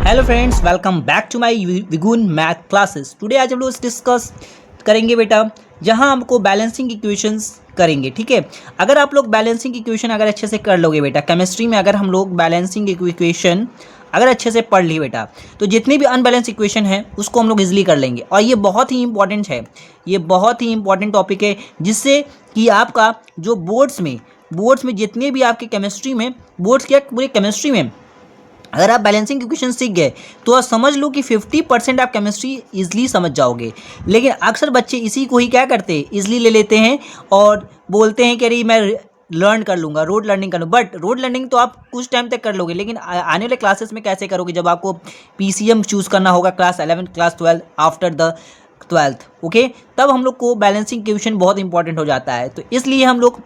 Hello friends, welcome back to my विगुन math classes. Today आज हम लोग डिस्कस करेंगे बेटा, जहां हमको बैलेंसिंग इक्वेशंस करेंगे। ठीक है, अगर आप लोग बैलेंसिंग इक्वेशन अगर अच्छे से कर लोगे बेटा, केमिस्ट्री में अगर हम लोग बैलेंसिंग इक्वेशन अगर अच्छे से पढ़ लिए बेटा, तो जितनी भी अनबैलेंस इक्वेशन है उसको हम लोग इजीली कर लेंगे। और ये बहुत ही इंपॉर्टेंट है, ये बहुत ही इंपॉर्टेंट टॉपिक है, जिससे कि आपका जो बोर्ड्स में जितने भी आपके केमिस्ट्री में बोर्ड्स क्या पूरे केमिस्ट्री में अगर आप बैलेंसिंग इक्वेशन सीख गए तो आप समझ लो कि 50% आप केमिस्ट्री इजीली समझ जाओगे। लेकिन अक्सर बच्चे इसी को ही क्या करते हैं, इजीली ले लेते हैं और बोलते हैं कि अरे मैं लर्न कर लूँगा, रोड लर्निंग कर लूँगा। बट रोड लर्निंग तो आप कुछ टाइम तक कर लोगे, लेकिन आने वाले क्लासेस में कैसे करोगे, जब आपको पीसीएम चूज़ करना होगा class 11 class 12 after the 12th, okay, तब हम लोग को बैलेंसिंग इक्वेशन बहुत इंपॉर्टेंट हो जाता है। तो इसलिए हम लोग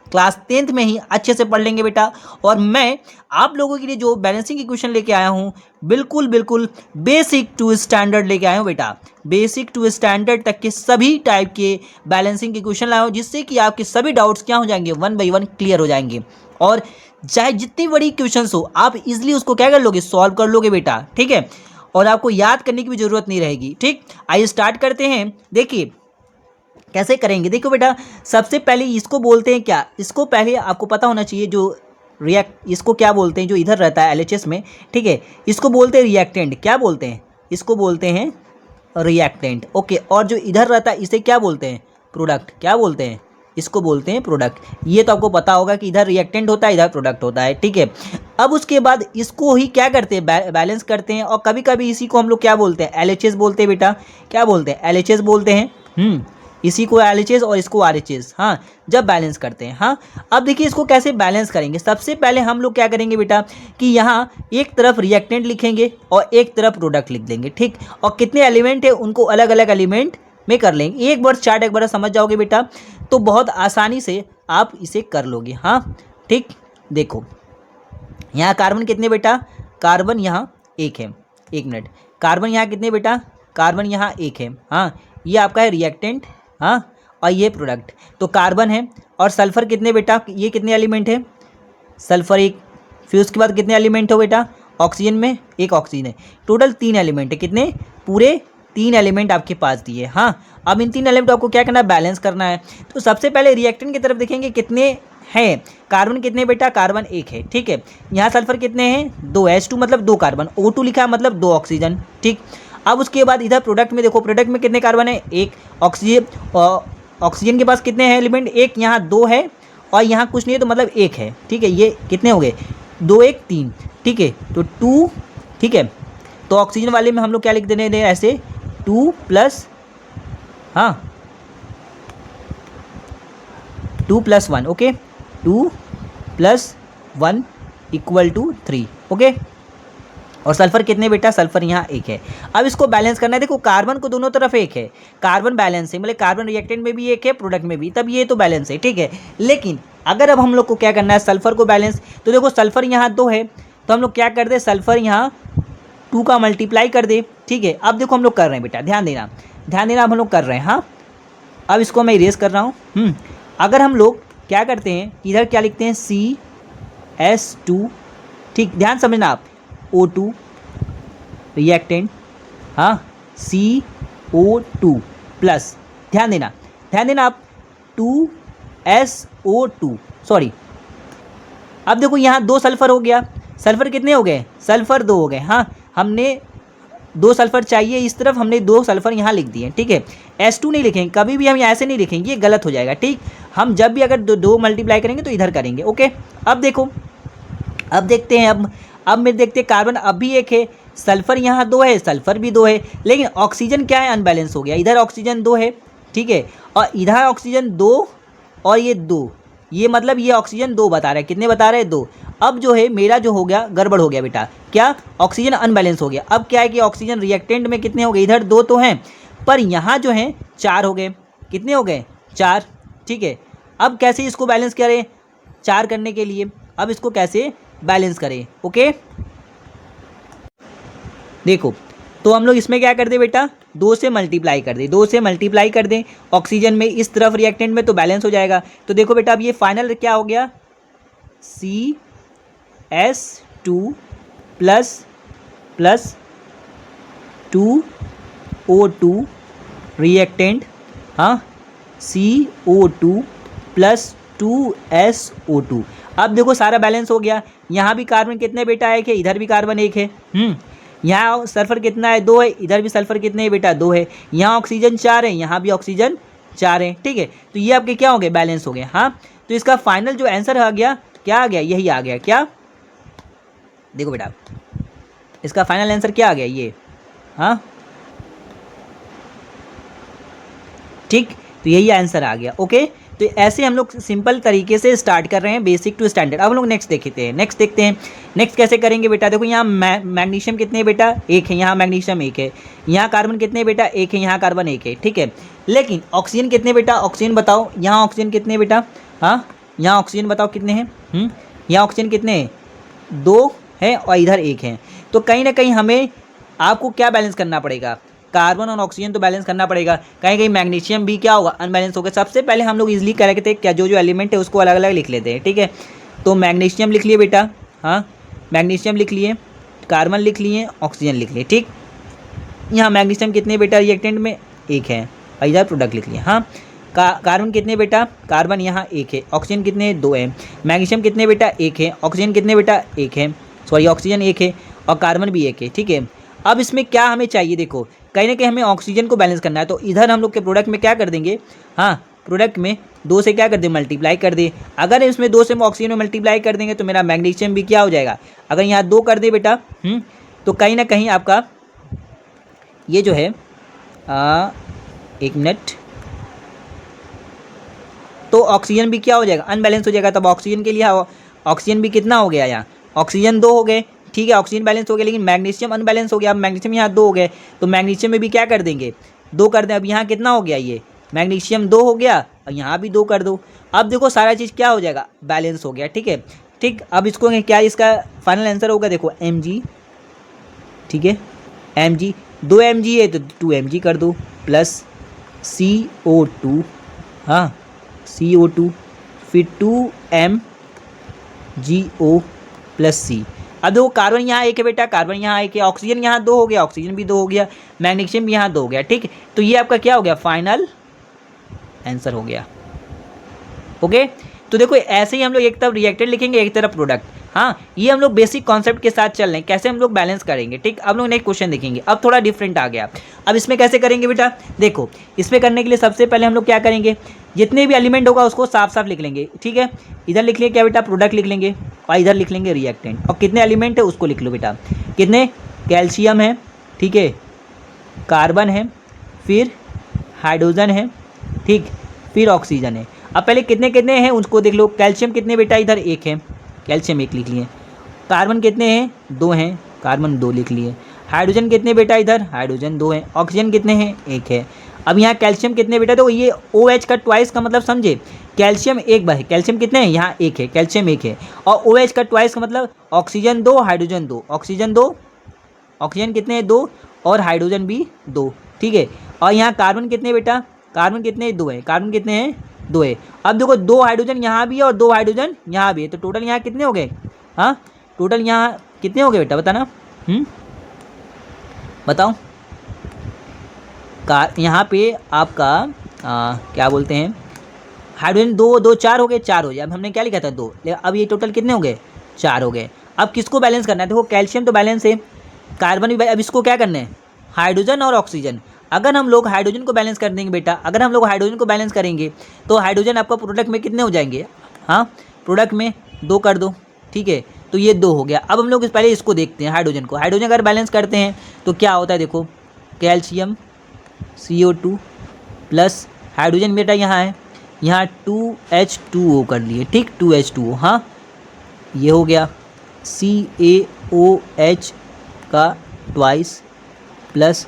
क्लास 10th में ही अच्छे से पढ़ लेंगे बेटा। और मैं आप लोगों के लिए जो बैलेंसिंग इक्वेशन लेके आया हूँ, बिल्कुल बेसिक टू स्टैंडर्ड लेके आया हूँ बेटा। बेसिक टू स्टैंडर्ड तक के सभी टाइप के बैलेंसिंग इक्वेशन लाया हूँ, जिससे कि आपके सभी डाउट्स क्या हो जाएंगे, 1 बाय 1 क्लियर हो जाएंगे। और चाहे जितनी बड़ी क्वेश्चंस हो, आप इजिली उसको क्या कर लोगे, सॉल्व कर लोगे बेटा। ठीक है, और आपको याद करने की भी जरूरत नहीं रहेगी। ठीक, आइए स्टार्ट करते हैं। देखिए कैसे करेंगे, देखो बेटा, सबसे पहले इसको बोलते हैं क्या, इसको पहले आपको पता होना चाहिए, जो इसको क्या बोलते हैं, जो इधर रहता है एलएचएस में। ठीक है, इसको बोलते हैं रिएक्टेंट। क्या बोलते हैं, इसको बोलते हैं रिएक्टेंट। ओके, और जो इधर रहता है इसे क्या बोलते हैं, प्रोडक्ट। क्या बोलते हैं, इसको बोलते हैं प्रोडक्ट। ये तो आपको पता होगा कि इधर रिएक्टेंट होता है, इधर प्रोडक्ट होता है। ठीक है, अब उसके बाद इसको ही क्या करते हैं, बैलेंस करते हैं। और कभी कभी इसी को हम लोग क्या बोलते हैं, एलएचएस बोलते हैं बेटा। क्या बोलते हैं, एलएचएस बोलते हैं। इसी को एलएचएस और इसको आरएचएस, हाँ, जब बैलेंस करते हैं। हाँ, अब देखिए इसको कैसे बैलेंस करेंगे। सबसे पहले हम लोग क्या करेंगे बेटा, कि यहाँ एक तरफ रिएक्टेंट लिखेंगे और एक तरफ प्रोडक्ट लिख देंगे। ठीक, और कितने एलिमेंट है उनको अलग अलग एलिमेंट में कर लेंगे। एक बार चार्ट एक बार समझ जाओगे बेटा, तो बहुत आसानी से आप इसे कर लोगे। हाँ ठीक, देखो यहाँ कार्बन कितने बेटा, कार्बन यहाँ एक है। एक मिनट, कार्बन यहाँ कितने बेटा, कार्बन यहाँ एक है। हाँ, ये आपका है रिएक्टेंट। हाँ, और ये प्रोडक्ट। तो कार्बन है, और सल्फर कितने बेटा, ये कितने एलिमेंट है, सल्फर एक। फिर उसके बाद कितने एलिमेंट हो बेटा, ऑक्सीजन में एक ऑक्सीजन है। टोटल 3 एलिमेंट है। कितने, पूरे 3 एलिमेंट आपके पास दिए। हाँ, अब इन 3 एलिमेंट आपको क्या करना है, बैलेंस करना है। तो सबसे पहले रिएक्टेंट की तरफ देखेंगे कितने हैं। कार्बन कितने बेटा, कार्बन एक है। ठीक है, यहाँ सल्फर कितने हैं, 2, H2 मतलब 2 कार्बन, O2 लिखा है मतलब 2 ऑक्सीजन। ठीक, अब उसके बाद इधर प्रोडक्ट में देखो, प्रोडक्ट में कितने कार्बन है, एक ऑक्सीजन। ऑक्सीजन के पास कितने हैं एलिमेंट, एक, यहाँ 2 है और यहाँ कुछ नहीं है, तो मतलब एक है। ठीक है, ये कितने हो गए, 2 1 3। ठीक है, तो 2। ठीक है, तो ऑक्सीजन वाले में हम लोग क्या लिख देने हैं, ऐसे 2 प्लस, हाँ 2 + 1। ओके, 2 + 1 = 3। ओके, और सल्फर कितने बेटा, सल्फर यहाँ एक है। अब इसको बैलेंस करना है। देखो कार्बन को दोनों तरफ एक है, कार्बन बैलेंस है, मतलब कार्बन रिएक्टेंट में भी एक है, प्रोडक्ट में भी, तब ये तो बैलेंस है। ठीक है, लेकिन अगर अब हम लोग को क्या करना है, सल्फर को बैलेंस, तो देखो सल्फर यहाँ 2 है, तो हम लोग क्या कर दे, सल्फर यहाँ 2 का मल्टीप्लाई कर दे। ठीक है, अब देखो हम लोग कर रहे हैं बेटा, ध्यान देना ध्यान देना, अब हम लोग कर रहे हैं। हाँ, अब इसको मैं इरेज कर रहा हूँ। अगर हम लोग क्या करते हैं, इधर क्या लिखते हैं, CS2। ठीक, ध्यान समझना आप, O2 रिएक्टेंट, हाँ, CO2 प्लस, ध्यान देना आप, 2SO2, सॉरी। अब देखो यहाँ 2 सल्फर हो गया, सल्फर कितने हो गए, सल्फर 2 हो गए। हाँ, हमने 2 सल्फर चाहिए इस तरफ, हमने 2 सल्फर यहाँ लिख दिए। ठीक है, S2 नहीं लिखेंगे, कभी भी हम ऐसे नहीं लिखेंगे, ये गलत हो जाएगा। ठीक, हम जब भी अगर 2 मल्टीप्लाई करेंगे तो इधर करेंगे। ओके, अब देखो, अब देखते हैं, अब में देखते हैं, कार्बन अब भी एक है, सल्फर यहाँ 2 है, सल्फर भी 2 है, लेकिन ऑक्सीजन क्या है, अनबैलेंस हो गया। इधर ऑक्सीजन 2 है। ठीक है, और इधर ऑक्सीजन 2 और ये 2, ये मतलब ये ऑक्सीजन 2 बता रहा है, कितने बता रहे हैं, 2। अब जो है मेरा जो हो गया, गड़बड़ हो गया बेटा, क्या, ऑक्सीजन अनबैलेंस हो गया। अब क्या है कि ऑक्सीजन रिएक्टेंट में कितने हो गए, इधर 2 तो हैं, पर यहाँ जो है 4 हो गए। कितने हो गए, 4। ठीक है, अब कैसे इसको बैलेंस करें, 4 करने के लिए अब इसको कैसे बैलेंस करें। ओके, देखो, तो हम लोग इसमें क्या कर दे बेटा, 2 से मल्टीप्लाई कर दे, 2 से मल्टीप्लाई कर दें ऑक्सीजन में, इस तरफ रिएक्टेंट में, तो बैलेंस हो जाएगा। तो देखो बेटा, अब ये फाइनल क्या हो गया, CS2 plus plus 2O2 reactant, हाँ, CO2 प्लस 2SO2। अब देखो सारा बैलेंस हो गया। यहाँ भी कार्बन कितने बेटा एक है, इधर भी कार्बन एक है। यहाँ सल्फर कितना है, 2 है, इधर भी सल्फर कितने है बेटा, 2 है। यहाँ ऑक्सीजन 4 है, यहाँ भी ऑक्सीजन 4 है। ठीक है, तो ये आपके क्या हो गए, बैलेंस हो गए। हाँ, तो इसका फाइनल जो आंसर आ गया, क्या आ गया, यही आ गया। क्या, देखो बेटा इसका फाइनल आंसर क्या आ गया, ये। हाँ ठीक, तो यही आंसर आ गया। ओके, तो ऐसे हम लोग सिंपल तरीके से स्टार्ट कर रहे हैं, बेसिक टू स्टैंडर्ड। अब हम लोग नेक्स्ट देखते हैं। नेक्स्ट कैसे करेंगे बेटा। देखो यहाँ मैग्नीशियम कितने बेटा, एक है, यहाँ मैग्नीशियम एक है, यहाँ कार्बन कितने बेटा, एक है, यहाँ कार्बन एक है। ठीक है, लेकिन ऑक्सीजन कितने बेटा, ऑक्सीजन बताओ, यहाँ ऑक्सीजन कितने बेटा, हाँ, यहाँ ऑक्सीजन बताओ कितने हैं। यहाँ ऑक्सीजन कितने हैं, 2 है और इधर एक है। तो कहीं ना कहीं हमें आपको क्या बैलेंस करना पड़ेगा, कार्बन और ऑक्सीजन तो बैलेंस करना पड़ेगा। कहीं कहीं मैग्नीशियम भी क्या होगा, अनबैलेंस होगा। सबसे पहले हम लोग इजीली करते हैं क्या, जो एलिमेंट है उसको अलग अलग लिख लेते हैं। ठीक है, तो मैग्नीशियम लिख लिए बेटा, हाँ, मैग्नीशियम लिख लिए, कार्बन लिख लिए, ऑक्सीजन लिख लिए। ठीक, यहाँ मैग्नीशियम कितने बेटा रिएक्टेंट में, एक है, और इधर प्रोडक्ट लिख लिए। हाँ, कार्बन कितने बेटा, कार्बन यहाँ एक है, ऑक्सीजन कितने, 2 है। मैग्नीशियम कितने बेटा, एक है, ऑक्सीजन कितने बेटा, एक है, सॉरी ऑक्सीजन एक है और कार्बन भी एक है। ठीक है, अब इसमें क्या हमें चाहिए, देखो कहीं ना कहीं हमें ऑक्सीजन को बैलेंस करना है। तो इधर हम लोग के प्रोडक्ट में क्या कर देंगे, हाँ, प्रोडक्ट में 2 से क्या कर दे, मल्टीप्लाई कर दे। अगर इसमें 2 से ऑक्सीजन में मल्टीप्लाई कर देंगे तो मेरा मैग्नीशियम भी क्या हो जाएगा, अगर यहाँ 2 कर दे बेटा, तो कहीं ना कहीं आपका ये जो है, 1 मिनट, तो ऑक्सीजन भी क्या हो जाएगा, अनबैलेंस हो जाएगा। तब ऑक्सीजन के लिए ऑक्सीजन भी कितना हो गया, यहाँ ऑक्सीजन 2 हो गए। ठीक है, ऑक्सीजन बैलेंस हो गया, लेकिन मैग्नीशियम अनबैलेंस हो गया। अब मैग्नीशियम यहाँ 2 हो गए, तो मैग्नीशियम में भी क्या कर देंगे, 2 कर दें। अब यहाँ कितना हो गया, ये मैग्नीशियम 2 हो गया और यहाँ भी 2 कर दो। अब देखो सारा चीज़ क्या हो जाएगा, बैलेंस हो गया। ठीक है, ठीक, अब इसको क्या, इसका फाइनल आंसर होगा, देखो Mg। ठीक है, Mg 2 Mg है तो 2 Mg कर दो, प्लस CO2, हाँ, CO2, फिर 2 MgO प्लस C। अब देखो कार्बन यहाँ एक है बेटा, कार्बन यहाँ एक है, ऑक्सीजन यहाँ 2 हो गया, ऑक्सीजन भी 2 हो गया, मैग्नीशियम भी यहाँ 2 हो गया। ठीक, तो ये आपका क्या हो गया, फाइनल आंसर हो गया। ओके, तो देखो ऐसे ही हम लोग एक तरफ रिएक्टेंट लिखेंगे, एक तरफ प्रोडक्ट। हाँ, ये हम लोग बेसिक कॉन्सेप्ट के साथ चल रहे हैं, कैसे हम लोग बैलेंस करेंगे। ठीक, अब लोग नेक्स्ट क्वेश्चन देखेंगे। अब थोड़ा डिफरेंट आ गया। अब इसमें कैसे करेंगे बेटा, देखो इसमें करने के लिए सबसे पहले हम लोग क्या करेंगे, जितने भी एलिमेंट होगा उसको साफ साफ लिख लेंगे। ठीक है, इधर लिख लेंगे क्या बेटा, प्रोडक्ट लिख लेंगे, और इधर लिख लेंगे रिएक्टेंट। और कितने एलिमेंट है उसको लिख लो बेटा, कितने, कैल्शियम है, ठीक है, कार्बन है, फिर हाइड्रोजन है, ठीक, फिर ऑक्सीजन है। अब पहले कितने कितने हैं उसको देख लो। कैल्शियम कितने बेटा, इधर 1 है, कैल्शियम 1 लिख लिए। कार्बन कितने हैं, 2 हैं, कार्बन 2 लिख लिए। हाइड्रोजन कितने बेटा, इधर हाइड्रोजन 2 है। ऑक्सीजन कितने हैं, 1 है। अब यहाँ कैल्शियम कितने बेटा, तो ये OH का ट्वाइस का मतलब समझे, कैल्शियम 1 बार, कैल्शियम कितने हैं, यहाँ 1 है, कैल्शियम 1 है। और OH का ट्वाइस का मतलब ऑक्सीजन 2 हाइड्रोजन 2, ऑक्सीजन 2, ऑक्सीजन कितने हैं, 2, और हाइड्रोजन भी 2। ठीक है, और यहाँ कार्बन कितने बेटा, कार्बन कितने, 2 है, कार्बन कितने हैं, 2 है। अब देखो 2 हाइड्रोजन यहाँ भी है और 2 हाइड्रोजन यहाँ भी है, तो टोटल यहाँ कितने हो गए, हाँ, टोटल यहाँ कितने हो गए बेटा, बताना, बताओ। यहाँ पे आपका क्या बोलते हैं, हाइड्रोजन 2 2 4 हो गए, 4 हो गए। अब हमने क्या लिखा था, 2, अब ये टोटल कितने हो गए, 4 हो गए। अब किसको बैलेंस करना है, देखो कैल्शियम तो बैलेंस है, कार्बन भी। अब इसको क्या करना है, हाइड्रोजन और ऑक्सीजन। अगर हम लोग हाइड्रोजन को बैलेंस कर देंगे बेटा, अगर हम लोग हाइड्रोजन को बैलेंस करेंगे तो हाइड्रोजन आपका प्रोडक्ट में कितने हो जाएंगे, हाँ, प्रोडक्ट में 2 कर दो। ठीक है, तो ये 2 हो गया। अब हम लोग पहले इसको देखते हैं, हाइड्रोजन को। हाइड्रोजन अगर बैलेंस करते हैं तो क्या होता है, देखो कैल्शियम CO2 प्लस हाइड्रोजन बेटा यहाँ है, यहाँ 2H2O कर लिए। ठीक, 2H2O, हाँ, ये हो गया CaOH का ट्वाइस प्लस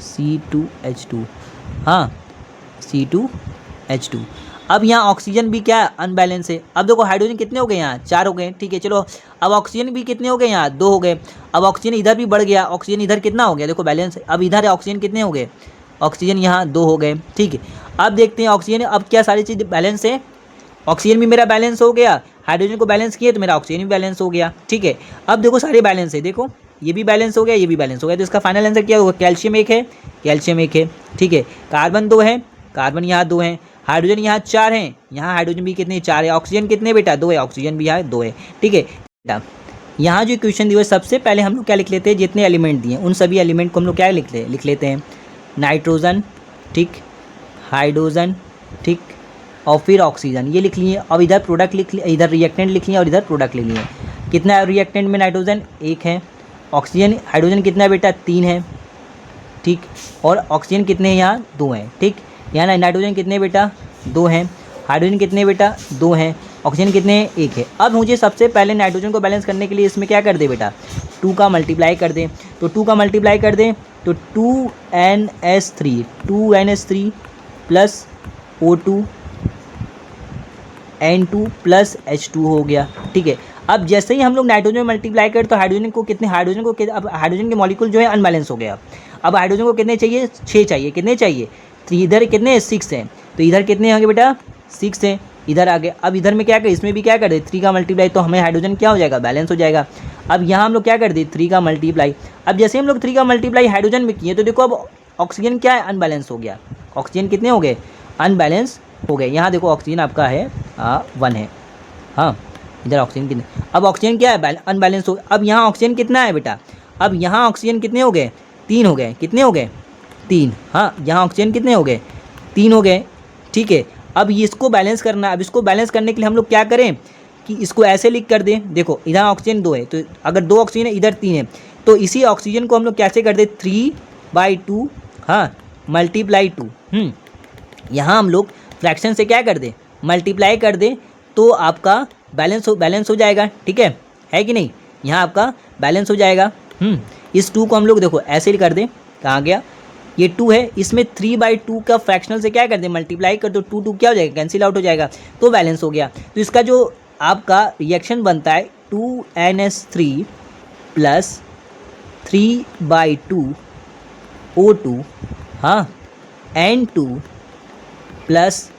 C2H2, हाँ, C2H2। अब यहाँ ऑक्सीजन भी क्या अनबैलेंस है। अब देखो हाइड्रोजन कितने हो गए, यहाँ 4 हो गए। ठीक है, चलो अब ऑक्सीजन भी कितने हो गए, यहाँ 2 हो गए। अब ऑक्सीजन इधर भी बढ़ गया, ऑक्सीजन इधर कितना हो गया, देखो बैलेंस। अब इधर ऑक्सीजन कितने हो गए, ऑक्सीजन यहाँ 2 हो गए। ठीक है, अब देखते हैं ऑक्सीजन, अब क्या सारी चीज़ बैलेंस है। ऑक्सीजन भी मेरा बैलेंस हो गया, हाइड्रोजन को बैलेंस किए तो मेरा ऑक्सीजन भी बैलेंस हो गया। ठीक है, अब देखो सारे बैलेंस है, देखो ये भी बैलेंस हो गया, ये भी बैलेंस हो गया। तो इसका फाइनल आंसर क्या होगा? कैल्शियम 1 है, कैल्शियम 1 है, ठीक है। कार्बन 2 है, कार्बन यहाँ 2 है, हाइड्रोजन यहाँ 4 हैं, यहाँ हाइड्रोजन भी कितने 4 है, ऑक्सीजन कितने बेटा 2 है, ऑक्सीजन भी यहाँ 2 है, ठीक है बेटा। यहाँ जो इक्वेशन दी हुई है सबसे पहले हम लोग क्या लिख लेते हैं, जितने एलिमेंट दिए उन सभी एलिमेंट को हम लोग क्या लिख लेते हैं, नाइट्रोजन, ठीक, हाइड्रोजन, ठीक, और फिर ऑक्सीजन, ये लिख लिए। अब इधर प्रोडक्ट लिख लिए, इधर रिएक्टेंट लिख लिए और इधर प्रोडक्ट लिख लिए। कितना है रिएक्टेंट में? नाइट्रोजन 1 है, ऑक्सीजन हाइड्रोजन कितना है बेटा 3 है, ठीक, और ऑक्सीजन कितने हैं यहाँ 2 हैं, ठीक। यहाँ नाइट्रोजन कितने बेटा 2 हैं, हाइड्रोजन कितने बेटा 2 हैं, ऑक्सीजन कितने 1 है। अब मुझे सबसे पहले नाइट्रोजन को बैलेंस करने के लिए इसमें क्या कर दे बेटा 2 का मल्टीप्लाई कर दें। तो 2 का मल्टीप्लाई कर दें तो 2NH3 plus O2 N2 plus H2 हो गया, ठीक है। अब जैसे ही हम लोग नाइट्रोजन में मल्टीप्लाई करें तो हाइड्रोजन को अब हाइड्रोजन के मॉलिक्यूल जो है अनबैलेंस हो गया। अब हाइड्रोजन को कितने चाहिए? 6 चाहिए। कितने चाहिए? 3, इधर कितने 6 हैं, तो इधर कितने होंगे बेटा 6 हैं, इधर आ गए। अब इधर में क्या करें, इसमें भी क्या कर दे 3 का मल्टीप्लाई, तो हमें हाइड्रोजन क्या हो जाएगा बैलेंस हो जाएगा। अब यहाँ हम लोग क्या कर दे 3 का मल्टीप्लाई। अब जैसे हम लोग 3 का मल्टीप्लाई हाइड्रोजन में किए तो देखो अब ऑक्सीजन क्या है अनबैलेंस हो गया, ऑक्सीजन कितने हो गए अनबैलेंस हो गए। यहाँ देखो ऑक्सीजन आपका है 1 है, हाँ इधर ऑक्सीजन कितने, अब ऑक्सीजन क्या है अनबैलेंस हो। अब यहाँ ऑक्सीजन कितना है बेटा, अब यहाँ ऑक्सीजन कितने हो गए 3 हो गए, कितने हो गए 3, हाँ यहाँ ऑक्सीजन कितने हो गए 3 हो गए, ठीक है। अब इसको बैलेंस करना है। अब इसको बैलेंस करने के लिए हम लोग क्या करें कि इसको ऐसे लिख कर दें, देखो इधर ऑक्सीजन 2 है तो अगर 2 ऑक्सीजन है इधर 3 है तो इसी ऑक्सीजन को हम लोग कैसे कर दें 3/2, हाँ मल्टीप्लाई 2, यहाँ हम लोग फ्रैक्शन से क्या कर दें मल्टीप्लाई कर दें तो आपका बैलेंस हो जाएगा, ठीक है कि नहीं, यहाँ आपका बैलेंस हो जाएगा। इस 2 को हम लोग देखो ऐसे कर दें, कहाँ गया ये 2 है, इसमें 3/2 का फ्रैक्शनल से क्या कर दें मल्टीप्लाई कर दो, 2 क्या हो जाएगा कैंसिल आउट हो जाएगा, तो बैलेंस हो गया। तो इसका जो आपका रिएक्शन बनता है 2NH3 प्लस 3/2 O2, हाँ N2 प्लस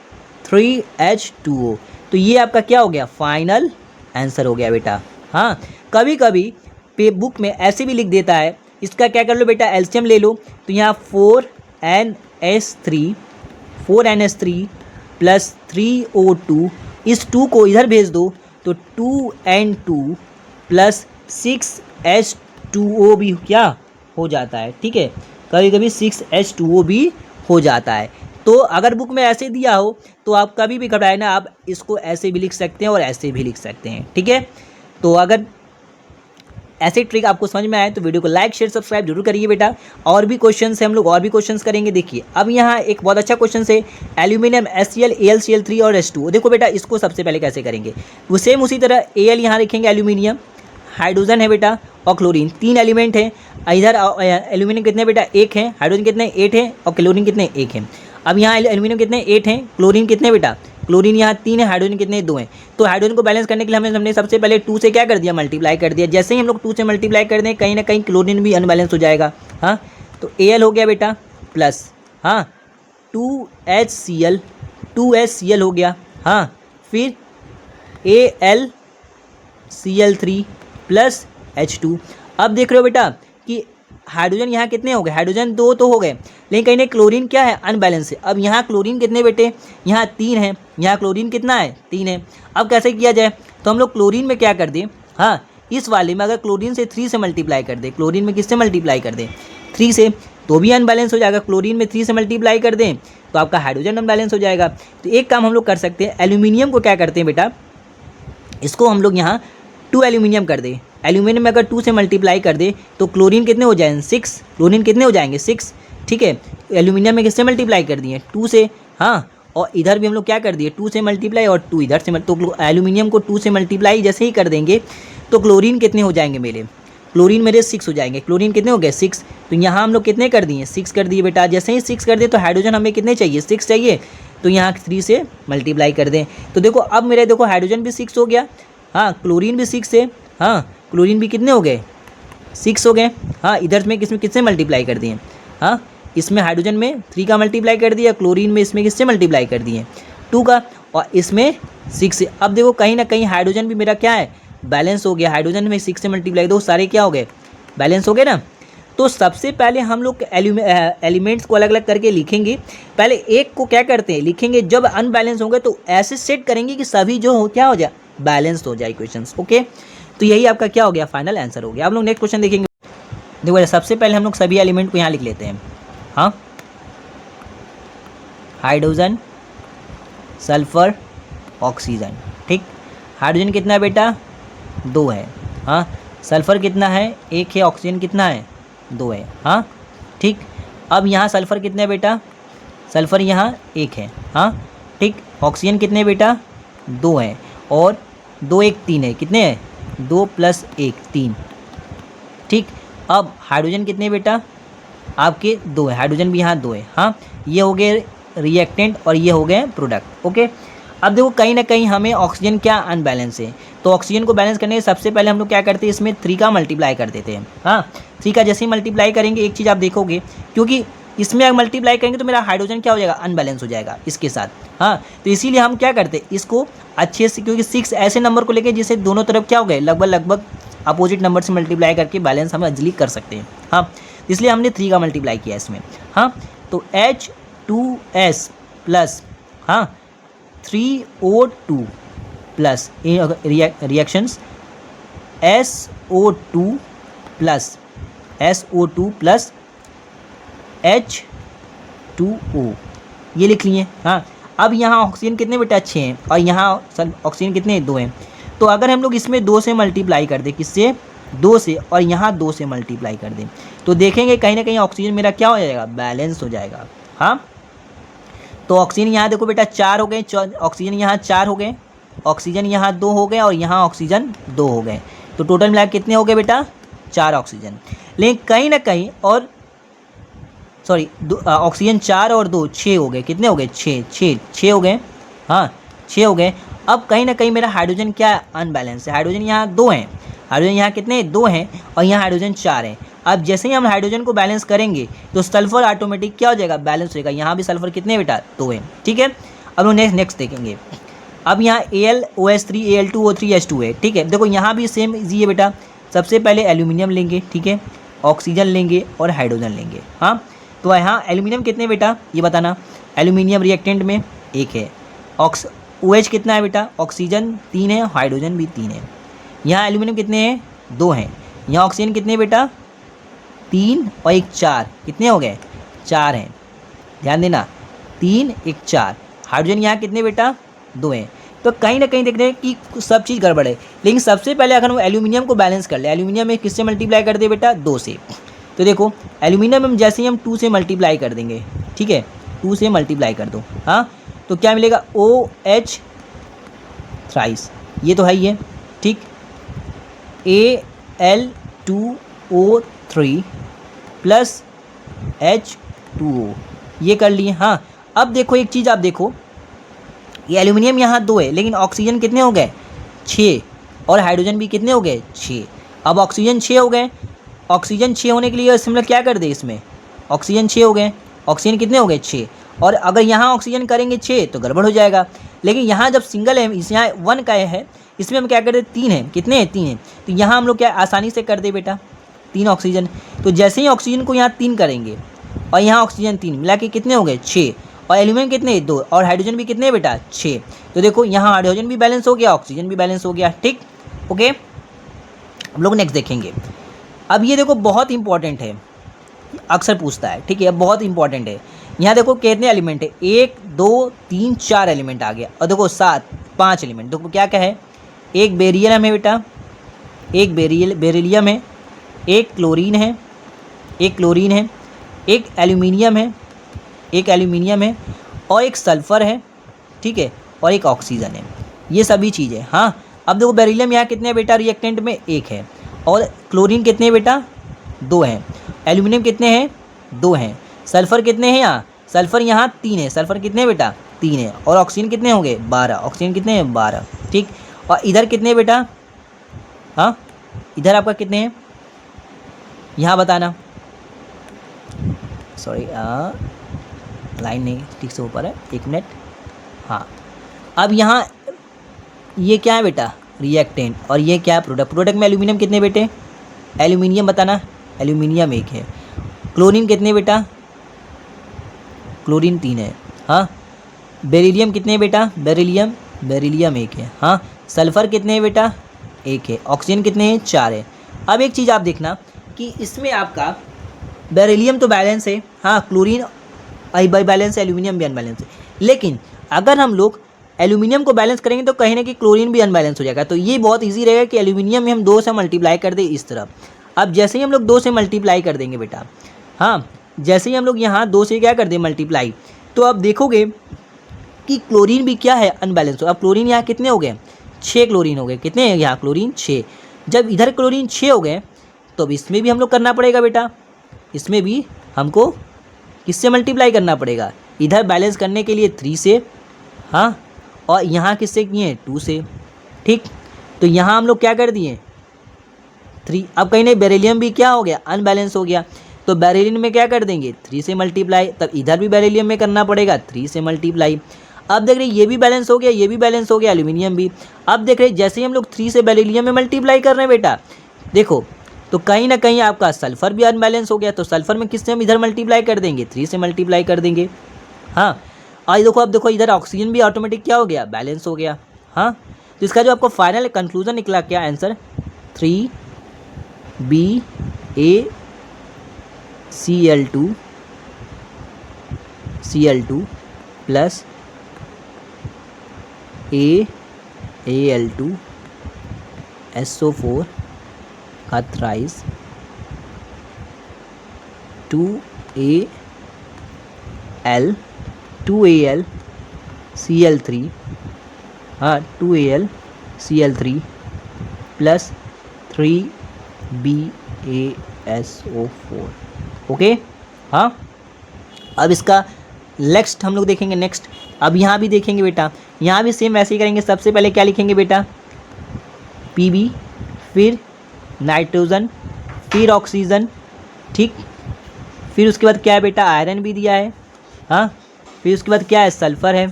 3H2O, तो ये आपका क्या हो गया फाइनल आंसर हो गया बेटा। हाँ कभी कभी पे बुक में ऐसे भी लिख देता है, इसका क्या कर लो बेटा एलसीएम ले लो, तो यहाँ 4NH3 प्लस 3O2, इस 2 को इधर भेज दो तो 2N2 प्लस 6H2O भी क्या हो जाता है, ठीक है, कभी कभी 6H2O भी हो जाता है। तो अगर बुक में ऐसे दिया हो तो आप कभी भी घबराए ना, आप इसको ऐसे भी लिख सकते हैं और ऐसे भी लिख सकते हैं, ठीक है। तो अगर ऐसे ट्रिक आपको समझ में आए तो वीडियो को लाइक शेयर सब्सक्राइब जरूर करिए बेटा। और भी क्वेश्चन है, हम लोग और भी क्वेश्चन करेंगे। देखिए अब यहाँ एक बहुत अच्छा क्वेश्चन है, एल्यूमिनियम HCl AlCl3 और H2O। देखो बेटा इसको सबसे पहले कैसे करेंगे, वो सेम उसी तरह Al यहाँ लिखेंगे, एल्यूमिनियम, हाइड्रोजन है बेटा और क्लोरीन, 3 एलिमेंट है। इधर एल्यूमिनियम कितने बेटा 1 है, हाइड्रोजन कितने 8 है और क्लोरीन कितने 1 है। अब यहाँ एल्यूमिनियम कितने 8 हैं, क्लोरीन कितने बेटा, क्लोरीन यहाँ 3 है, हाइड्रोजन कितने 2 हैं। तो हाइड्रोजन को बैलेंस करने के लिए हमने सबसे पहले 2 से क्या कर दिया मल्टीप्लाई कर दिया। जैसे ही हम लोग 2 से मल्टीप्लाई कर दें कहीं ना कहीं क्लोरीन भी अनबैलेंस हो जाएगा, हाँ तो Al हो गया बेटा प्लस, हाँ 2HCl हो गया, हाँ फिर AlCl3 प्लस H2। अब देख रहे हो बेटा कि हाइड्रोजन यहाँ कितने हो गए, हाइड्रोजन 2 तो हो गए लेकिन कहीं ना क्लोरीन क्या है अनबैलेंस है। अब यहाँ क्लोरीन कितने बेटे, यहाँ 3 है, यहाँ क्लोरीन कितना है 3 है। अब कैसे किया जाए, तो हम लोग क्लोरीन में क्या कर दें, हाँ इस वाले में अगर क्लोरीन से 3 से मल्टीप्लाई कर दें, क्लोरीन में किससे मल्टीप्लाई कर दें 3 से, तो भी अनबैलेंस हो जाएगा। क्लोरीन में 3 से मल्टीप्लाई कर दें तो आपका हाइड्रोजन अनबैलेंस हो जाएगा। तो एक काम हम लोग कर सकते हैं, एल्यूमिनियम को क्या करते हैं बेटा, इसको हम लोग यहाँ 2 एल्यूमिनियम कर दें। एल्यूमिनियम में अगर 2 से मल्टीप्लाई कर दे तो क्लोरीन कितने हो जाएंगे 6, क्लोरीन कितने हो जाएंगे 6, ठीक है। एल्यूमिनियम में किससे मल्टीप्लाई कर दिए 2 से, हाँ और इधर भी हम लोग क्या कर दिए 2 से मल्टीप्लाई और 2 इधर से, तो एल्यूमिनियम को 2 से मल्टीप्लाई जैसे ही कर देंगे तो क्लोरीन कितने हो जाएंगे मेरे, क्लोरीन मेरे 6 हो जाएंगे। क्लोरीन कितने हो गए 6, तो यहाँ हम लोग कितने कर दिए 6 कर दिए बेटा। जैसे ही 6 कर दिए तो हाइड्रोजन हमें कितने चाहिए 6 चाहिए, तो यहाँ 3 से मल्टीप्लाई कर दें तो देखो अब मेरे देखो हाइड्रोजन भी 6 हो गया, हाँ क्लोरीन भी 6 है, हाँ क्लोरीन भी कितने हो गए 6 हो गए, हाँ इधर में किससे मल्टीप्लाई कर दिए, हाँ इसमें हाइड्रोजन में 3 का मल्टीप्लाई कर दिया, क्लोरीन में इसमें किससे मल्टीप्लाई कर दिए 2 का, और इसमें 6 से। अब देखो कहीं ना कहीं हाइड्रोजन भी मेरा क्या है बैलेंस हो गया, हाइड्रोजन में 6 से मल्टीप्लाई दो सारे क्या हो गए बैलेंस हो गए ना। तो सबसे पहले हम लोग एलिमेंट्स को अलग अलग करके लिखेंगे। पहले एक को क्या करते हैं लिखेंगे, जब अनबैलेंस होंगे तो ऐसे सेट करेंगे कि सभी जो हो क्या हो जाए, बैलेंस हो जाए इक्वेशंस। ओके, तो यही आपका क्या हो गया, फाइनल आंसर हो गया। आप लोग नेक्स्ट क्वेश्चन देखेंगे। देखो सबसे पहले हम लोग सभी एलिमेंट को यहाँ लिख लेते हैं। हाँ, हाइड्रोजन, सल्फर, ऑक्सीजन। ठीक, हाइड्रोजन कितना है बेटा, 2 है। हाँ, सल्फर कितना है, 1 है। ऑक्सीजन कितना है, 2 है। हाँ ठीक, अब यहाँ सल्फर कितने है बेटा, सल्फर यहाँ 1 है। हाँ ठीक, ऑक्सीजन कितने है बेटा, 2 है। और 2 1 3 है, कितने हैं, 2 + 1 3। ठीक, अब हाइड्रोजन कितने बेटा, आपके 2 है। हाइड्रोजन भी यहाँ 2 है। हाँ, ये हो गए रिएक्टेंट और ये हो गए प्रोडक्ट। ओके, अब देखो कहीं ना कहीं हमें ऑक्सीजन क्या अनबैलेंस है, तो ऑक्सीजन को बैलेंस करने के सबसे पहले हम लोग क्या करते हैं, इसमें 3 का मल्टीप्लाई कर देते हैं। हाँ, 3 का जैसे ही मल्टीप्लाई करेंगे एक चीज़ आप देखोगे, क्योंकि इसमें अगर मल्टीप्लाई करेंगे तो मेरा हाइड्रोजन क्या हो जाएगा, अनबैलेंस हो जाएगा इसके साथ। हाँ, तो इसीलिए हम क्या करते हैं इसको अच्छे से, क्योंकि 6 ऐसे नंबर को लेके जिसे दोनों तरफ क्या हो गए, लगभग अपोजिट नंबर से मल्टीप्लाई करके बैलेंस हम इजीली कर सकते हैं। हाँ, इसलिए हमने 3 का मल्टीप्लाई किया इसमें। हाँ, तो H2S प्लस, हाँ, 3O2 plus reactions SO2 plus H2O, ये लिख लिए। हाँ, अब यहाँ ऑक्सीजन कितने बेटा, 6 हैं, और यहाँ ऑक्सीजन कितने, 2 हैं। तो अगर हम लोग इसमें 2 से मल्टीप्लाई कर दें, किससे, 2 से, और यहाँ 2 से मल्टीप्लाई कर दें, तो देखेंगे कहीं ना कहीं ऑक्सीजन मेरा क्या हो जाएगा, बैलेंस हो जाएगा। हाँ, तो ऑक्सीजन यहाँ देखो बेटा 4 हो गए, ऑक्सीजन यहाँ 4 हो गए, ऑक्सीजन यहाँ 2 हो गए, और यहाँ ऑक्सीजन 2 हो गए। तो टोटल मिला कितने हो गए बेटा, 4 ऑक्सीजन। लेकिन कहीं ना कहीं, और सॉरी, ऑक्सीजन 4 और 2 6 हो गए, कितने हो गए, 6 हो गए। हाँ, 6 हो गए। अब कहीं ना कहीं मेरा हाइड्रोजन क्या अनबैलेंस है, हाइड्रोजन यहाँ 2 हैं, हाइड्रोजन यहाँ कितने, 2 हैं, और यहाँ हाइड्रोजन 4 हैं। अब जैसे ही हम हाइड्रोजन को बैलेंस करेंगे तो सल्फर ऑटोमेटिक क्या हो जाएगा, बैलेंस हो जाएगा। यहाँ भी सल्फर कितने बेटा, 2 है। ठीक है, अब हम नेक्स्ट देखेंगे। अब यहाँ AlOH3 Al2O3H2 है। ठीक है, देखो यहाँ भी सेम इजी है बेटा। सबसे पहले एल्यूमिनियम लेंगे, ठीक है, ऑक्सीजन लेंगे और हाइड्रोजन लेंगे। हाँ, तो यहाँ एल्यूमिनियम कितने बेटा, ये बताना। एल्यूमिनियम रिएक्टेंट में 1 है। OH कितना है बेटा, ऑक्सीजन 3 है, हाइड्रोजन भी 3 है। यहाँ एल्यूमिनियम कितने हैं, 2 हैं। यहाँ ऑक्सीजन कितने बेटा, 3 और 1 4, कितने हो गए, 4 हैं। ध्यान देना, 3 1 4। हाइड्रोजन यहाँ कितने बेटा, 2 हैं। तो कहीं ना कहीं देख रहे हैं कि सब चीज़ गड़बड़ है। लेकिन सबसे पहले अगर हम एल्यूमिनियम को बैलेंस कर ले, एल्यूमिनियम में किससे मल्टीप्लाई कर दे बेटा, 2 से। तो देखो एल्यूमिनियम में जैसे ही हम 2 से मल्टीप्लाई कर देंगे, ठीक है, 2 से मल्टीप्लाई कर दो। हाँ, तो क्या मिलेगा, OH थ्राइस, ये तो है ही है। ठीक, Al2O3 प्लस H2O, ये कर लिए। हाँ, अब देखो एक चीज़ आप देखो, ये एल्यूमिनियम यहाँ 2 है, लेकिन ऑक्सीजन कितने हो गए, 6, और हाइड्रोजन भी कितने हो गए, 6। अब ऑक्सीजन 6 हो गए, ऑक्सीजन 6 होने के लिए हम लोग क्या कर दे, इसमें ऑक्सीजन 6 हो गए, ऑक्सीजन कितने हो गए, 6। और अगर यहाँ ऑक्सीजन करेंगे 6 तो गड़बड़ हो जाएगा। लेकिन यहाँ जब सिंगल है, इस यहाँ 1 का है, इसमें हम क्या कर दे, 3 है, कितने हैं, 3 हैं। तो यहाँ हम लोग क्या आसानी से कर दे बेटा, 3 ऑक्सीजन। तो जैसे ही ऑक्सीजन को यहाँ 3 करेंगे और यहाँ ऑक्सीजन 3 मिला के कितने हो गए, 6, और एल्यूमिनियम कितने, 2, और हाइड्रोजन भी कितने बेटा, 6। तो देखो यहाँ हाइड्रोजन भी बैलेंस हो गया, ऑक्सीजन भी बैलेंस हो गया। ठीक, ओके, हम लोग नेक्स्ट देखेंगे। अब ये देखो बहुत इंपॉर्टेंट है, अक्सर पूछता है, ठीक है, बहुत इंपॉर्टेंट है। यहाँ देखो कितने एलिमेंट है, 1 2 3 4 एलिमेंट आ गया, और देखो 5 एलिमेंट। देखो क्या क्या है, एक बेरिलियम है बेटा, एक बेरिलियम है, एक क्लोरीन है, एक क्लोरीन है, एक एल्यूमिनियम है, एक एल्यूमिनियम है, और एक सल्फ़र है, ठीक है, और एक ऑक्सीजन है। ये सभी चीज़ें। हाँ, अब देखो बेरिलियम यहाँ कितने बेटा, रिएक्टेंट में 1 है, और क्लोरीन कितने बेटा, 2 हैं, एल्यूमिनियम कितने हैं, 2 हैं, सल्फ़र कितने हैं, यहाँ सल्फ़र यहाँ 3 है, सल्फ़र कितने बेटा, 3 है, और ऑक्सीजन कितने होंगे, 12, ऑक्सीजन कितने हैं, 12। ठीक, और इधर कितने बेटा, हाँ इधर आपका कितने हैं, यहाँ बताना। सॉरी, लाइन नहीं ठीक से ऊपर है, 1 मिनट। हाँ, अब यहाँ ये क्या है बेटा, रिएक्टेंट, और ये क्या है, प्रोडक्ट। प्रोडक्ट में एल्यूमिनियम कितने बेटे, एल्यूमिनियम बताना, एल्यूमिनियम एक है। क्लोरीन कितने बेटा, क्लोरीन 3 है। हाँ, बेरिलियम कितने बेटा, बेरिलियम एक है। हाँ, सल्फर कितने हैं बेटा, एक है। ऑक्सीजन कितने हैं, 4 है। अब एक चीज़ आप देखना कि इसमें आपका बेरिलियम तो बैलेंस है, हाँ, क्लोरीन बाई बैलेंस है, एल्यूमिनियम भी अनबैलेंस है। लेकिन अगर हम लोग एल्यूमिनियम को बैलेंस करेंगे तो कहीं ना कहीं क्लोरीन भी अनबैलेंस हो जाएगा। तो ये बहुत ईजी रहेगा कि एल्यूमिनियम में हम 2 से मल्टीप्लाई कर दें इस तरफ। अब जैसे ही हम लोग 2 से मल्टीप्लाई कर देंगे बेटा, हाँ, जैसे ही हम लोग यहाँ 2 से क्या कर दें मल्टीप्लाई, तो अब देखोगे कि क्लोरीन भी क्या है, अनबैलेंस हो। अब क्लोरीन यहाँ कितने हो गए, 6 क्लोरीन हो गए। कितने हैं यहाँ क्लोरीन, 6। जब इधर क्लोरीन 6 हो गए तो अब इसमें भी हम लोग करना पड़ेगा बेटा, इसमें भी हमको किससे मल्टीप्लाई करना पड़ेगा, इधर बैलेंस करने के लिए 3 से, हाँ, और यहाँ किससे किए, 2 से। ठीक, तो यहाँ हम लोग क्या कर दिए, 3। अब कहीं नहीं, बेरिलियम भी क्या हो गया, अनबैलेंस हो गया। तो बेरिलियम में क्या कर देंगे, 3 से मल्टीप्लाई। तब इधर भी बेरिलियम में करना पड़ेगा 3 से मल्टीप्लाई। अब देख रहे ये भी बैलेंस हो गया, ये भी बैलेंस हो गया, एल्यूमिनियम भी। अब देख रहे जैसे ही हम लोग 3 से बेरिलियम में मल्टीप्लाई कर रहे हैं बेटा, देखो तो कहीं ना कहीं आपका सल्फर भी अनबैलेंस हो गया। तो सल्फर में किससे हम इधर मल्टीप्लाई कर देंगे, 3 से मल्टीप्लाई कर देंगे। हाँ, आज देखो, अब देखो इधर ऑक्सीजन भी ऑटोमेटिक क्या हो गया, बैलेंस हो गया। हाँ, तो इसका जो आपको फाइनल कंक्लूजन निकला क्या आंसर, 3BaCl2 प्लस AAl2SO4 का थ्राइस 2AlCl3, हाँ, 2AlCl3 प्लस 3BaSO4। ओके, हाँ। अब इसका नेक्स्ट हम लोग देखेंगे, नेक्स्ट अब यहाँ भी देखेंगे बेटा, यहाँ भी सेम वैसे ही करेंगे। सबसे पहले क्या लिखेंगे बेटा, Pb, फिर नाइट्रोजन, फिर ऑक्सीजन। ठीक, फिर उसके बाद क्या है बेटा, आयरन भी दिया है। हाँ, फिर उसके बाद क्या है, सल्फ़र है।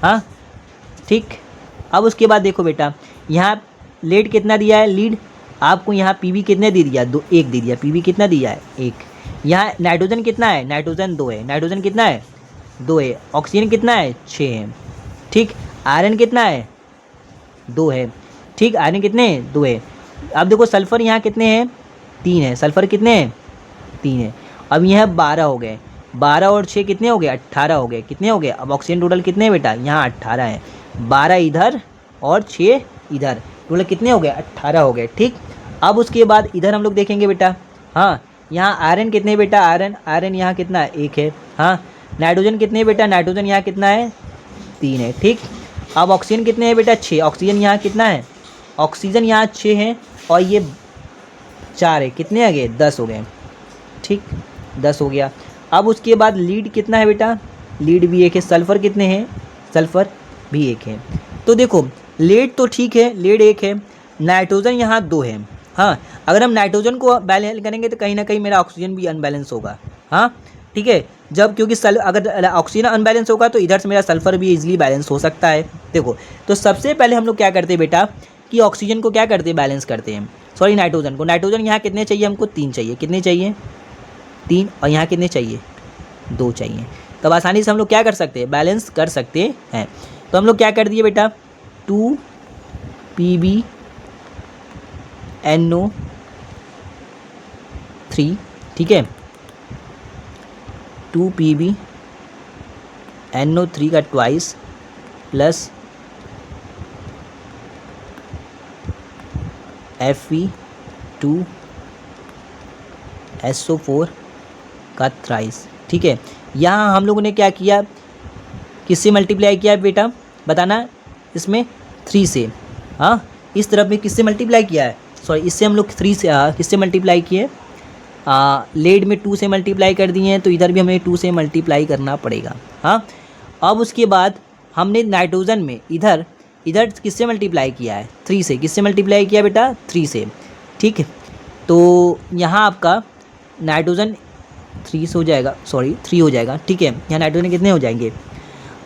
हाँ, ठीक। अब उसके बाद देखो बेटा, यहाँ लीड कितना दिया है, लीड आपको यहाँ Pb कितने दे दिया, 2, 1 दे दिया। Pb कितना दिया है, 1। यहाँ नाइट्रोजन कितना है, नाइट्रोजन 2 है। नाइट्रोजन कितना है, 2 है। ऑक्सीजन कितना है, 6 है। ठीक, आयरन कितना है, 2 है। ठीक, आयरन कितने हैं, 2 है। अब देखो सल्फ़र यहाँ कितने हैं, 3 है। सल्फ़र कितने हैं, 3 है। अब यह 12 हो गए, 12 और 6 कितने हो गए, 18 हो गए। कितने हो गए, अब ऑक्सीजन टोटल कितने हैं बेटा, यहाँ 18 है। 12 इधर और 6 इधर, टोटल कितने हो गए, 18 हो गए। ठीक, अब उसके बाद इधर हम लोग देखेंगे बेटा, हाँ, यहाँ आयरन कितने बेटा, आयरन यहाँ कितना है, 1 है। हाँ, नाइट्रोजन कितने बेटा, नाइट्रोजन यहाँ कितना है, 3 है। ठीक, अब ऑक्सीजन कितने हैं बेटा, 6। ऑक्सीजन यहाँ कितना है, ऑक्सीजन यहाँ 6 है और ये 4 है। कितने आ गए, 10 हो गए। ठीक, 10 हो गया। अब उसके बाद लीड कितना है बेटा, लीड भी 1 है। सल्फ़र कितने हैं, सल्फ़र भी 1 है। तो देखो लीड तो ठीक है, लीड 1 है। नाइट्रोजन यहाँ 2 है। हाँ, अगर हम नाइट्रोजन को बैलेंस करेंगे तो कहीं ना कहीं मेरा ऑक्सीजन भी अनबैलेंस होगा। हाँ, ठीक है, जब क्योंकि अगर ऑक्सीजन अनबैलेंस होगा तो इधर से मेरा सल्फ़र भी इजीली बैलेंस हो सकता है। देखो, तो सबसे पहले हम लोग क्या करते हैं बेटा कि ऑक्सीजन को क्या करते हैं, बैलेंस करते हैं। सॉरी, नाइट्रोजन को। नाइट्रोजन यहाँ कितने चाहिए हमको, 3 चाहिए। कितने चाहिए, 3। और यहाँ कितने चाहिए, 2 चाहिए। तब आसानी से हम लोग क्या कर सकते हैं, बैलेंस कर सकते हैं। तो हम लोग क्या कर दिए बेटा, 2PbNO3, ठीक है, 2PbNO3 का ट्वाइस प्लस Fe2SO4 का थ्राइस। ठीक है, यहाँ हम लोगों ने क्या किया, किससे मल्टीप्लाई किया बेटा, बताना, इसमें 3 से। हाँ, इस तरफ में किससे मल्टीप्लाई किया है, सॉरी, इससे हम लोग 3 से किससे मल्टीप्लाई किए, लेड में 2 से मल्टीप्लाई कर दिए हैं, तो इधर भी हमें 2 से मल्टीप्लाई करना पड़ेगा। हाँ, अब उसके बाद हमने नाइट्रोजन में इधर किससे मल्टीप्लाई किया है, 3 से। किससे मल्टीप्लाई किया बेटा, 3 से। ठीक है, तो यहाँ आपका नाइट्रोजन 3 से हो जाएगा, सॉरी 3 हो जाएगा। ठीक है, यहाँ नाइट्रोजन कितने हो जाएंगे,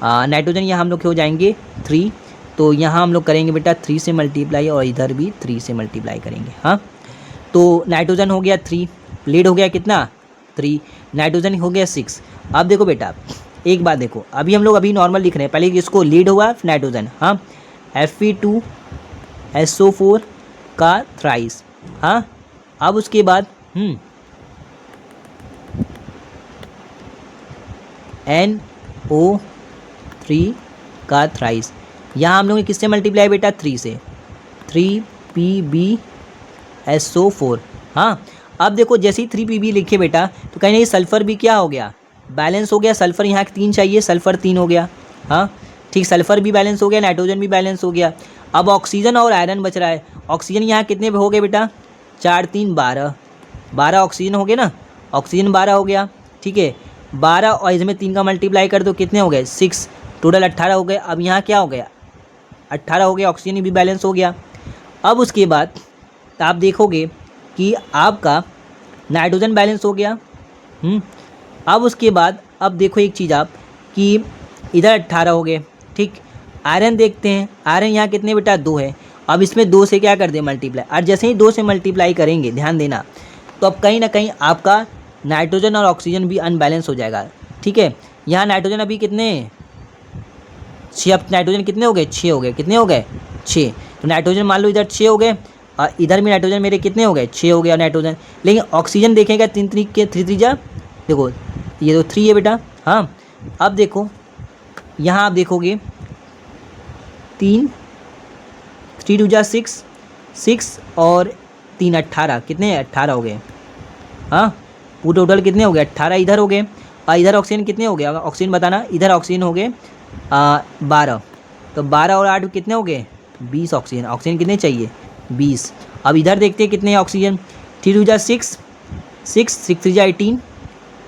नाइट्रोजन यहाँ हम लोग हो जाएंगे 3। तो यहाँ हम लोग करेंगे बेटा 3 से मल्टीप्लाई और इधर भी 3 से मल्टीप्लाई करेंगे। हाँ, तो नाइट्रोजन हो गया 3, लीड हो गया कितना 3, नाइट्रोजन हो गया 6। अब देखो बेटा एक बात देखो, अभी हम लोग अभी नॉर्मल लिख रहे हैं, पहले इसको लीड हुआ नाइट्रोजन, हाँ Fe2SO4 का थ्राइस, हाँ अब उसके बाद NO3 का थ्राइस, यहाँ हम लोग ने किससे मल्टीप्लाई बेटा 3 से, 3PbSO4, हाँ अब देखो जैसे ही 3Pb लिखे बेटा तो कहीं नहीं सल्फ़र भी क्या हो गया बैलेंस हो गया, सल्फ़र यहाँ 3 चाहिए, सल्फ़र 3 हो गया, हाँ ठीक सल्फ़र भी बैलेंस हो गया, नाइट्रोजन भी बैलेंस हो गया। अब ऑक्सीजन और आयरन बच रहा है, ऑक्सीजन यहाँ कितने हो गए बेटा 4 3 12, 12 ऑक्सीजन हो गए ना, ऑक्सीजन 12 हो गया, ठीक है 12 और इसमें 3 का मल्टीप्लाई कर दो कितने हो गए 6, टोटल 18 हो गए। अब यहाँ क्या हो गया 18 हो गया, ऑक्सीजन भी बैलेंस हो गया। अब उसके बाद आप देखोगे कि आपका नाइट्रोजन बैलेंस हो गया। अब उसके बाद अब देखो एक चीज़ आप कि इधर 18 हो गए, ठीक आयरन देखते हैं, आयरन यहाँ कितने बेटा 2 है, अब इसमें 2 से क्या कर दे मल्टीप्लाई, और जैसे ही 2 से मल्टीप्लाई करेंगे ध्यान देना तो अब कहीं ना कहीं आपका नाइट्रोजन और ऑक्सीजन भी अनबैलेंस हो जाएगा, ठीक है। यहाँ नाइट्रोजन अभी कितने 6, अब नाइट्रोजन कितने हो गए 6 हो गए, कितने हो गए 6, तो नाइट्रोजन मान लो इधर 6 हो गए और इधर भी नाइट्रोजन मेरे कितने हो गए 6 हो गया नाइट्रोजन। लेकिन ऑक्सीजन देखेगा 3 3 जा देखो ये तो 3 है बेटा, हाँ अब देखो यहाँ आप देखोगे 3 3 2 जा 6 6 और 3 18, कितने 18 हो गए, हाँ पूरे टोटल कितने हो गए 18 इधर हो गए, और इधर ऑक्सीजन कितने हो गए ऑक्सीजन बताना, इधर ऑक्सीजन हो गए 12, तो 12 और 8 कितने हो गए 20 ऑक्सीजन, ऑक्सीजन कितने चाहिए 20। अब इधर देखते हैं कितने ऑक्सीजन 3 2 जा 6 6 6 3 जा 18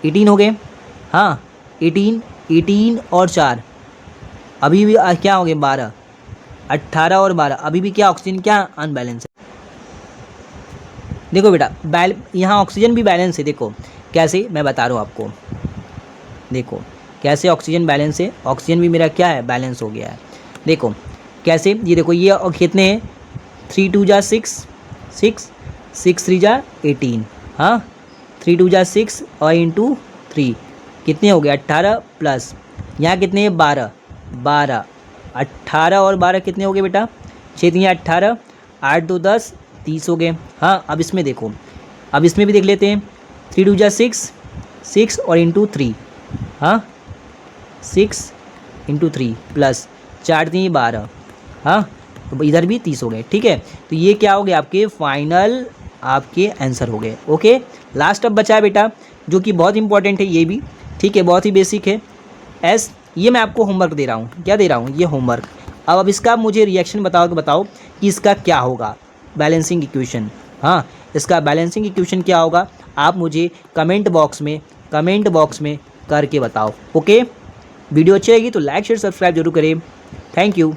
18 हो गए, हाँ 18 और 4 अभी भी क्या हो गए 12, 18 और 12 अभी भी क्या ऑक्सीजन क्या अनबैलेंस है। देखो बेटा यहाँ ऑक्सीजन भी बैलेंस है, देखो कैसे मैं बता रहा हूँ आपको, देखो कैसे ऑक्सीजन बैलेंस है, ऑक्सीजन भी मेरा क्या है बैलेंस हो गया है, देखो कैसे ये देखो ये कितने हैं 3 2 जा 6 6 6 3 जा 18, हाँ 3 2 जा 6 और इंटू 3 कितने हो गए 18 प्लस यहाँ कितने हैं 12 12 18 और 12 कितने हो गए बेटा 6 3 18 8 2 10 30 हो गए। हाँ अब इसमें देखो, अब इसमें भी देख लेते हैं 3 2 जा 6 6 और इंटू 3, हाँ 6 इंटू 3 प्लस 4 3 12, हाँ तो इधर भी 30 हो गए, ठीक है। तो ये क्या हो गया आपके फाइनल आपके आंसर हो गए, ओके। लास्ट अब बचा है बेटा जो कि बहुत इंपॉर्टेंट है ये भी, ठीक है बहुत ही बेसिक है एस, ये मैं आपको होमवर्क दे रहा हूँ, क्या दे रहा हूँ ये होमवर्क। अब इसका मुझे रिएक्शन बताओ कि इसका क्या होगा बैलेंसिंग इक्वेशन, हाँ इसका बैलेंसिंग इक्वेशन क्या होगा आप मुझे कमेंट बॉक्स में करके बताओ, ओके। वीडियो अच्छी लगी तो लाइक शेयर सब्सक्राइब जरूर करें, थैंक यू।